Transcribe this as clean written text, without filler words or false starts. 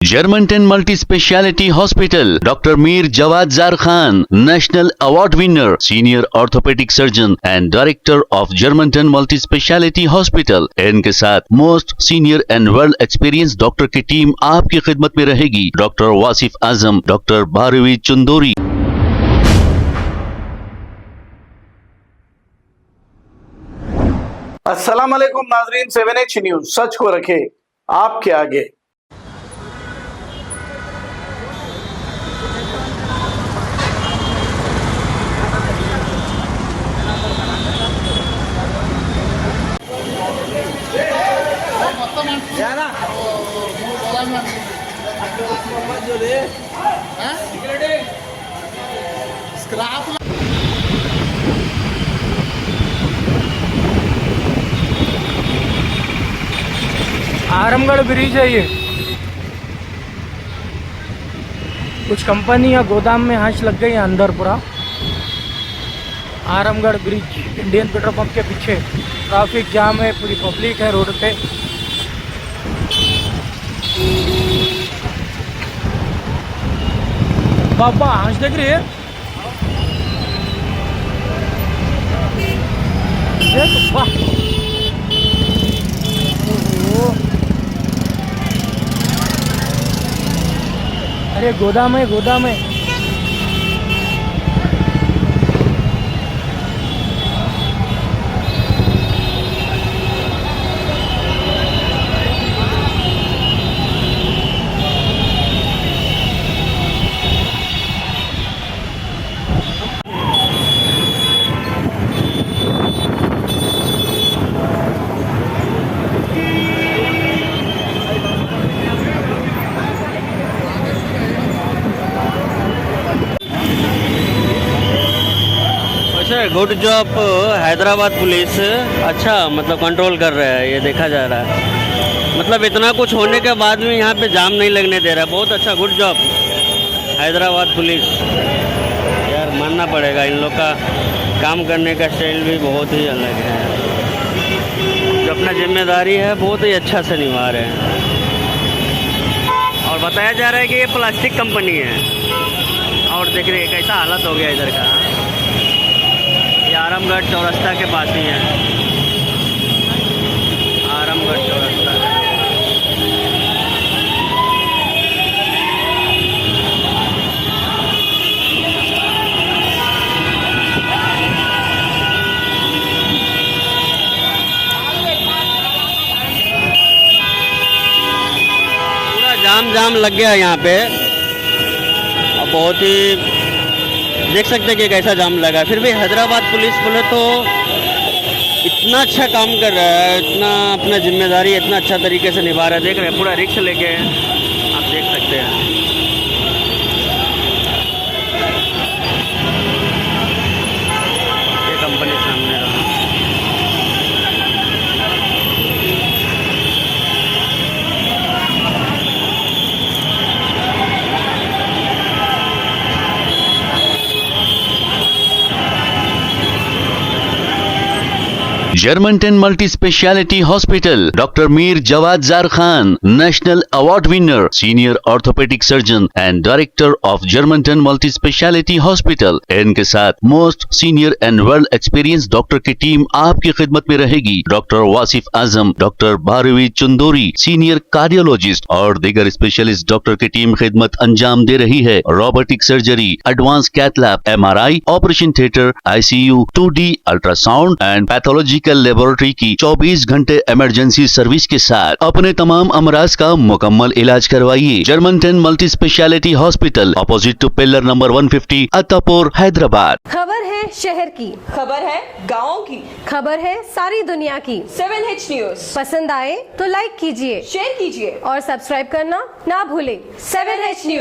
Germantown Multi Speciality Hospital, Dr. Mir Jawad Zar Khan, National Award winner, Senior Orthopedic Surgeon and Director of Germantown Multi Speciality Hospital। इनके साथ most senior and world experience doctor की team आपकी खिदमत में रहेगी। Doctor Wasif Azam, doctor Bharvi Chandori. अस्सलाम वालेकुम नाजरीन, 7H न्यूज सच को रखे आपके आगे। आरामगढ़ ब्रिज है ये। कुछ कंपनी या गोदाम में आंच लग गई है अंदर पूरा। Aramghar bridge, Indian petrol pump के पीछे ट्रैफिक जाम है, पूरी पब्लिक है रोड पे। बाबा आंच देख रही है, देख वाह। अरे गोदाम है, गोदाम है। Good job Hyderabad police. अच्छा मतलब कंट्रोल कर रहा है, ये देखा जा रहा है। मतलब इतना कुछ होने के बाद भी यहाँ पे जाम नहीं लगने दे रहा है। बहुत अच्छा, गुड जॉब हैदराबाद पुलिस। यार मानना पड़ेगा, इन लोग का काम करने का स्टाइल भी बहुत ही अलग है। जो अपना जिम्मेदारी है बहुत ही अच्छा से निभा रहे हैं। और बताया जा रहा है कि ये प्लास्टिक कंपनी है। और देख रहे कैसा हालत हो गया इधर का। आरामगढ़ चौरस्ता के पास ही है, आरामगढ़ चौरस्ता। पूरा जाम लग गया यहाँ पे। और बहुत ही देख सकते हैं कि कैसा जाम लगा। फिर भी हैदराबाद पुलिस बोले तो इतना अच्छा काम कर रहा है, इतना अपना जिम्मेदारी इतना अच्छा तरीके से निभा रहा है। देख रहे हैं पूरा रिक्स लेके, आप देख सकते हैं। ये कंपनी सामने रहा। Germantown Multi Speciality Hospital, Dr. Mir Jawad Zar Khan, National Award winner, Senior Orthopedic Surgeon and Director of Germantown Multi Speciality Hospital। इनके साथ most senior and world experience doctor की टीम आपकी खिदमत में रहेगी। Doctor Wasif Azam, doctor Bharvi Chandori, senior cardiologist और दीगर specialist doctor की टीम खिदमत अंजाम दे रही है। Robotic surgery, advance cath lab, MRI, operation theatre, ICU, 2D ultrasound and pathological laboratory की 24 घंटे इमरजेंसी सर्विस के साथ अपने तमाम अमराज का मुकम्मल इलाज करवाइए। Germanten multi speciality hospital, opposite to pillar number 150, Attapur, Hyderabad. खबर है शहर की, खबर है गाँव की, खबर है सारी दुनिया की। 7H न्यूज पसंद आए तो लाइक कीजिए, शेयर कीजिए और सब्सक्राइब करना ना भूलें। 7H news.